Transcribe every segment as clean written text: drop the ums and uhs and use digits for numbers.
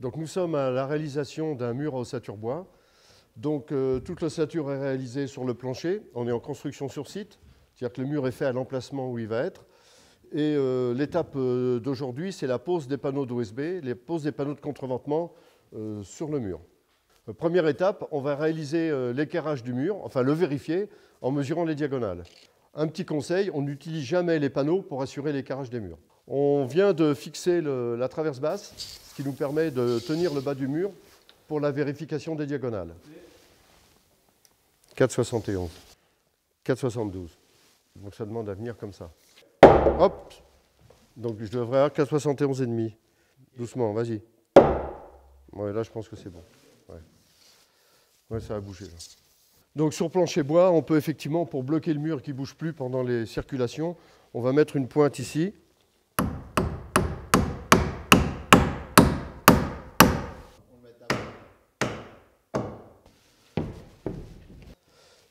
Donc nous sommes à la réalisation d'un mur à ossature bois. Donc toute l'ossature est réalisée sur le plancher. On est en construction sur site, c'est-à-dire que le mur est fait à l'emplacement où il va être. Et l'étape d'aujourd'hui, c'est la pose des panneaux d'OSB, les poses des panneaux de contreventement sur le mur. Première étape, on va réaliser l'équerrage du mur, enfin le vérifier en mesurant les diagonales. Un petit conseil, on n'utilise jamais les panneaux pour assurer l'équerrage des murs. On vient de fixer la traverse basse, ce qui nous permet de tenir le bas du mur pour la vérification des diagonales. 4,71, 4,72. Donc ça demande à venir comme ça. Hop! Donc je devrais avoir 4,71,5. Doucement, vas-y. Ouais, là je pense que c'est bon. Ouais, ça a bougé là. Donc sur plancher bois, on peut effectivement, pour bloquer le mur qui ne bouge plus pendant les circulations, on va mettre une pointe ici.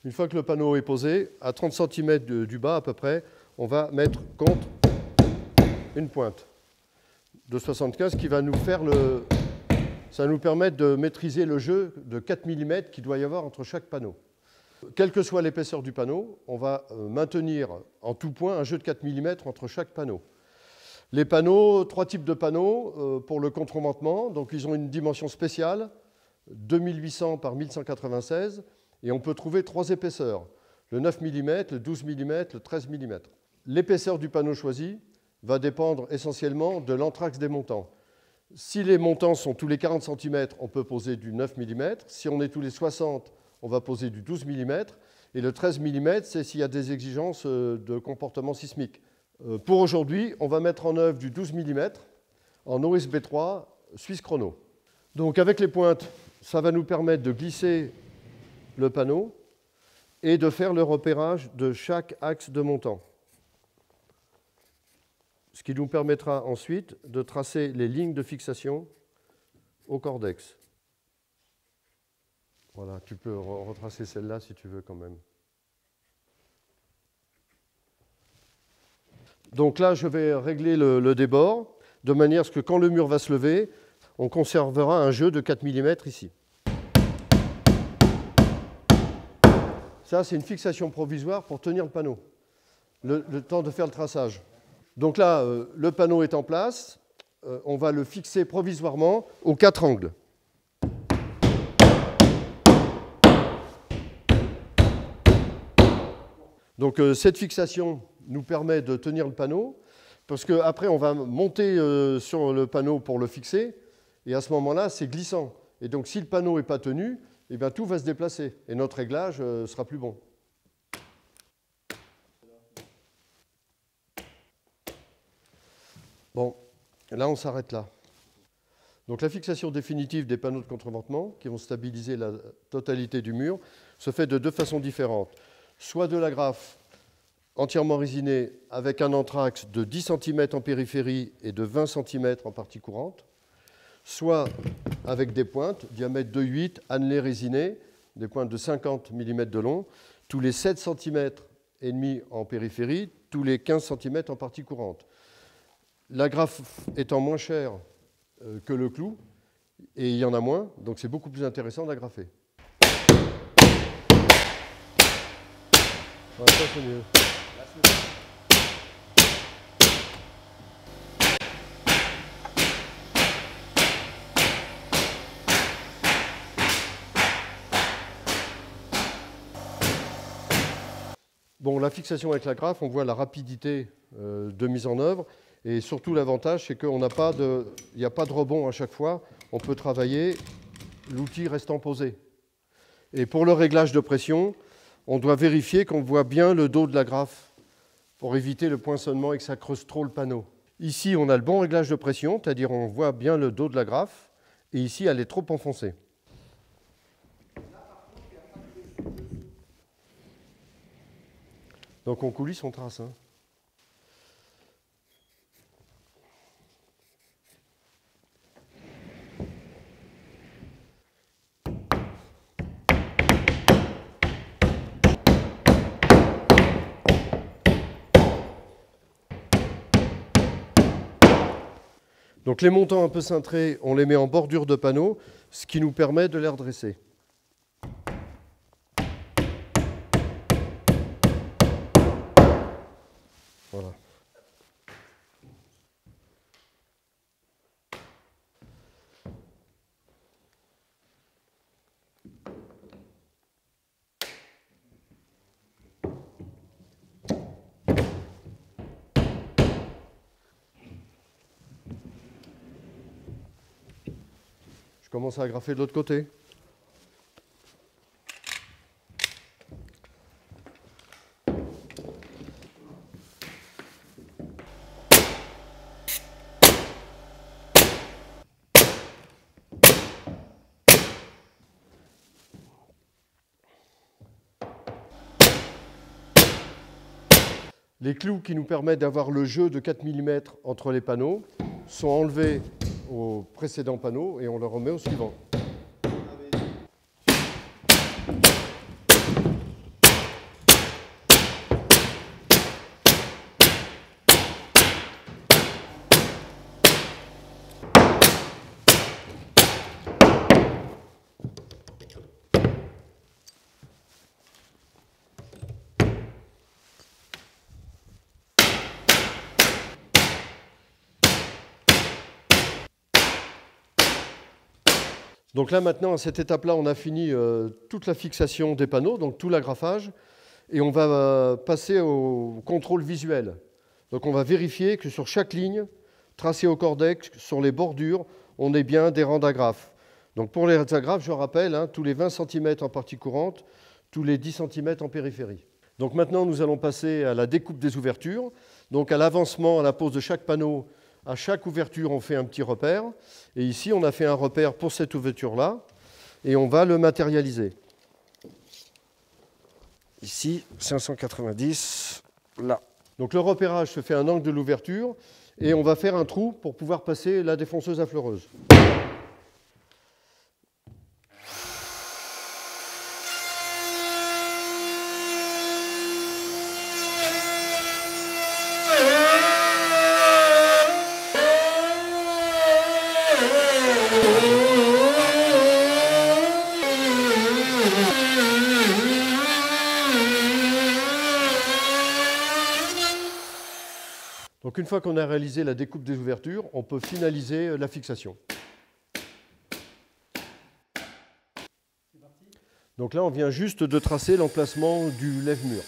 Une fois que le panneau est posé, à 30 cm du bas à peu près, on va mettre contre une pointe de 75 qui va nous faire ça va nous permettre de maîtriser le jeu de 4 mm qu'il doit y avoir entre chaque panneau. Quelle que soit l'épaisseur du panneau, on va maintenir en tout point un jeu de 4 mm entre chaque panneau. Les panneaux, 3 types de panneaux pour le contreventement, donc ils ont une dimension spéciale, 2800 par 1196, et on peut trouver 3 épaisseurs, le 9 mm, le 12 mm, le 13 mm. L'épaisseur du panneau choisi va dépendre essentiellement de l'anthrax des montants. Si les montants sont tous les 40 cm, on peut poser du 9 mm. Si on est tous les 60, on va poser du 12 mm. Et le 13 mm, c'est s'il y a des exigences de comportement sismique. Pour aujourd'hui, on va mettre en œuvre du 12 mm en OSB 3 Suisse Chrono. Donc avec les pointes, ça va nous permettre de glisser le panneau et de faire le repérage de chaque axe de montant. Ce qui nous permettra ensuite de tracer les lignes de fixation au cordex. Voilà, tu peux retracer celle-là si tu veux quand même. Donc là, je vais régler le débord, de manière à ce que quand le mur va se lever, on conservera un jeu de 4 mm ici. Ça, c'est une fixation provisoire pour tenir le panneau, le temps de faire le traçage. Donc là, le panneau est en place, on va le fixer provisoirement aux 4 angles. Donc cette fixation nous permet de tenir le panneau, parce qu'après on va monter sur le panneau pour le fixer, et à ce moment-là, c'est glissant. Et donc si le panneau n'est pas tenu, eh bien, tout va se déplacer, et notre réglage sera plus bon. Bon, là on s'arrête là. Donc la fixation définitive des panneaux de contreventement, qui vont stabiliser la totalité du mur, se fait de 2 façons différentes. Soit de l'agrafe entièrement résinée avec un anthrax de 10 cm en périphérie et de 20 cm en partie courante, soit avec des pointes, diamètre 2,8, annelées résinées, des pointes de 50 mm de long, tous les 7 cm et demi en périphérie, tous les 15 cm en partie courante. L'agrafe étant moins chère que le clou, et il y en a moins, donc c'est beaucoup plus intéressant d'agrafer. Ouais, ça c'est mieux. Bon, la fixation avec l'agrafe, on voit la rapidité de mise en œuvre. Et surtout, l'avantage, c'est qu'il n'y a pas de rebond à chaque fois. On peut travailler, l'outil restant posé. Et pour le réglage de pression, on doit vérifier qu'on voit bien le dos de l'agrafe pour éviter le poinçonnement et que ça creuse trop le panneau. Ici, on a le bon réglage de pression, c'est-à-dire on voit bien le dos de l'agrafe. Et ici, elle est trop enfoncée. Donc on coulisse, on trace. Hein. Donc les montants un peu cintrés, on les met en bordure de panneau, ce qui nous permet de les redresser. Voilà. Je commence à agrafer de l'autre côté. Les clous qui nous permettent d'avoir le jeu de 4 mm entre les panneaux sont enlevés au précédent panneau et on le remet au suivant. Donc là maintenant, à cette étape-là, on a fini toute la fixation des panneaux, donc tout l'agrafage, et on va passer au contrôle visuel. Donc on va vérifier que sur chaque ligne, tracée au cordex, sur les bordures, on ait bien des rangs d'agrafes. Donc pour les agrafes, je rappelle, hein, tous les 20 cm en partie courante, tous les 10 cm en périphérie. Donc maintenant, nous allons passer à la découpe des ouvertures. Donc à l'avancement, à la pose de chaque panneau, à chaque ouverture, on fait un petit repère. Et ici, on a fait un repère pour cette ouverture-là. Et on va le matérialiser. Ici, 590, là. Donc le repérage se fait à un angle de l'ouverture. Et on va faire un trou pour pouvoir passer la défonceuse à fleureuse. Donc une fois qu'on a réalisé la découpe des ouvertures, on peut finaliser la fixation. Donc là, on vient juste de tracer l'emplacement du lève-mur.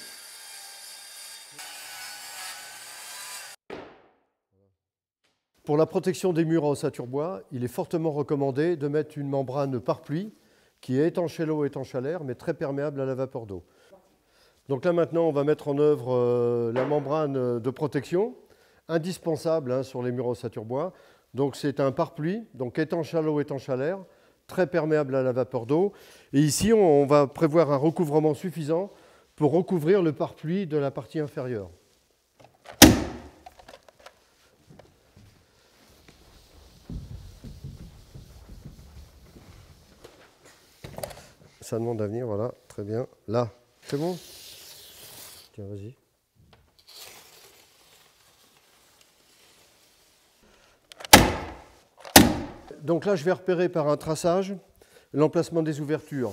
Pour la protection des murs en ossature bois, il est fortement recommandé de mettre une membrane pare-pluie qui est étanche à l'eau, étanche à l'air, mais très perméable à la vapeur d'eau. Donc là maintenant, on va mettre en œuvre la membrane de protection, indispensable hein, sur les murs en ossature bois. Donc c'est un pare-pluie, donc étanche à l'eau, étanche à l'air, très perméable à la vapeur d'eau. Et ici, on va prévoir un recouvrement suffisant pour recouvrir le pare-pluie de la partie inférieure. Ça demande à venir, voilà, très bien. Là, c'est bon? Tiens, vas-y. Donc là, je vais repérer par un traçage l'emplacement des ouvertures.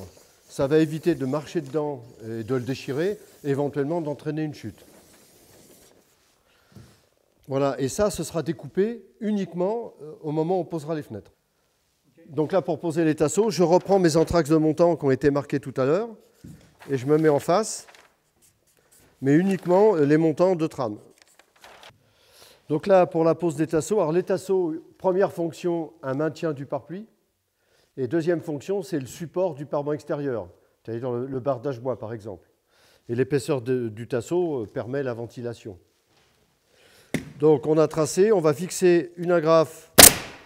Ça va éviter de marcher dedans et de le déchirer, et éventuellement d'entraîner une chute. Voilà, et ça, ce sera découpé uniquement au moment où on posera les fenêtres. Donc là, pour poser les tasseaux, je reprends mes entraxes de montant qui ont été marqués tout à l'heure, et je me mets en face, mais uniquement les montants de trame. Donc là, pour la pose des tasseaux, alors les tasseaux, première fonction, un maintien du pare-pluie. Et deuxième fonction, c'est le support du pare-banc extérieur, c'est-à-dire le bardage bois, par exemple. Et l'épaisseur du tasseau permet la ventilation. Donc on a tracé, on va fixer une agrafe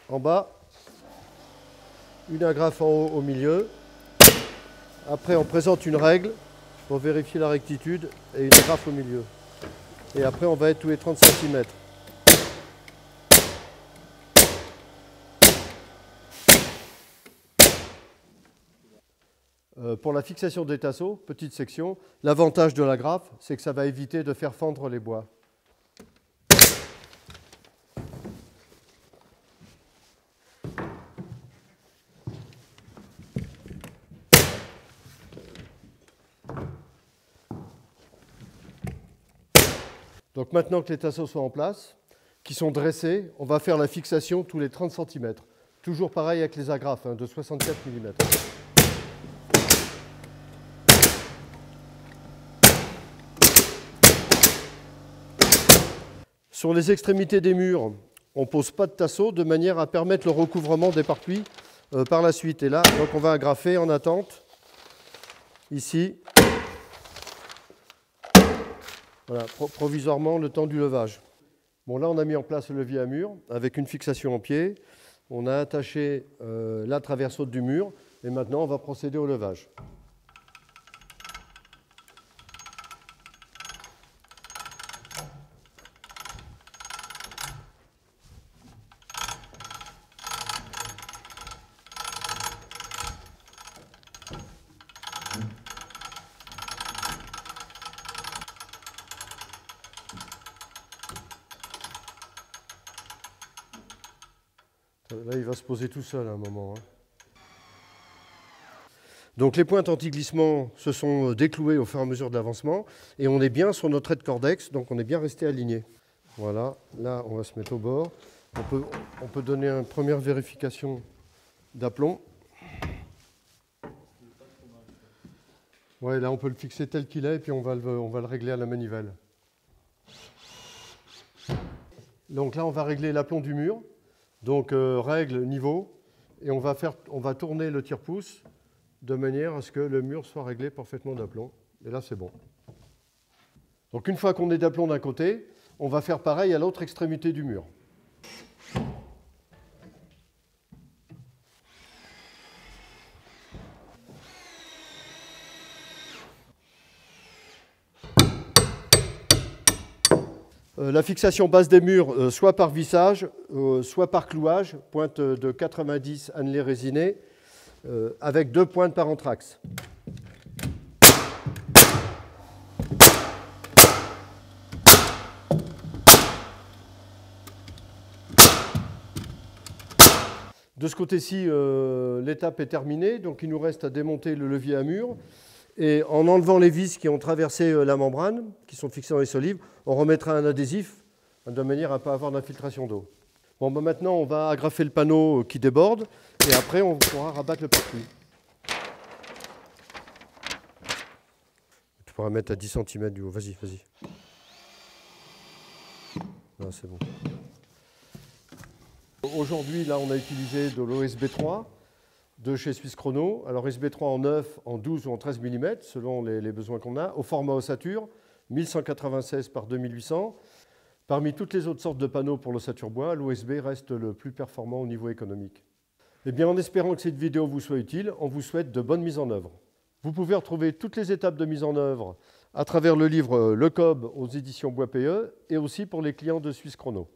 en bas, une agrafe en haut au milieu. Après, on présente une règle pour vérifier la rectitude et une agrafe au milieu. Et après, on va être tous les 30 cm. Pour la fixation des tasseaux, petite section, l'avantage de l'agrafe, c'est que ça va éviter de faire fendre les bois. Donc maintenant que les tasseaux sont en place, qui sont dressés, on va faire la fixation tous les 30 cm. Toujours pareil avec les agrafes, de 64 mm. Sur les extrémités des murs, on ne pose pas de tasseaux de manière à permettre le recouvrement des pare-pluies par la suite. Et là, donc on va agrafer en attente, ici, voilà, provisoirement le temps du levage. Bon, là, on a mis en place le levier à mur avec une fixation en pied. On a attaché la traverse haute du mur et maintenant, on va procéder au levage. Là, il va se poser tout seul à un moment. Donc les pointes anti-glissement se sont déclouées au fur et à mesure de l'avancement et on est bien sur notre aide cordex, donc on est bien resté aligné. Voilà, là on va se mettre au bord. On peut donner une première vérification d'aplomb. Ouais, là on peut le fixer tel qu'il est et puis on va le régler à la manivelle. Donc là on va régler l'aplomb du mur. Donc règle, niveau, et on va tourner le tire-pouce de manière à ce que le mur soit réglé parfaitement d'aplomb. Et là, c'est bon. Donc une fois qu'on est d'aplomb d'un côté, on va faire pareil à l'autre extrémité du mur. La fixation base des murs, soit par vissage, soit par clouage, pointe de 90 annelés résinés, avec 2 pointes par anthrax. De ce côté-ci, l'étape est terminée, donc il nous reste à démonter le levier à mur. Et en enlevant les vis qui ont traversé la membrane, qui sont fixées dans les solives, on remettra un adhésif de manière à ne pas avoir d'infiltration d'eau. Bon, ben maintenant, on va agrafer le panneau qui déborde et après, on pourra rabattre le pare-pluie. Tu pourras mettre à 10 cm du haut. Vas-y, vas-y. Ah, c'est bon. Aujourd'hui, là, on a utilisé de l'OSB3 de chez Suisse Chrono. Alors SB3 en 9, en 12 ou en 13 mm, selon les besoins qu'on a, au format ossature, 1196 par 2800. Parmi toutes les autres sortes de panneaux pour l'ossature bois, l'OSB reste le plus performant au niveau économique. Eh bien, en espérant que cette vidéo vous soit utile, on vous souhaite de bonnes mises en œuvre. Vous pouvez retrouver toutes les étapes de mise en œuvre à travers le livre Le Cob aux éditions Bois PE et aussi pour les clients de Suisse Chrono.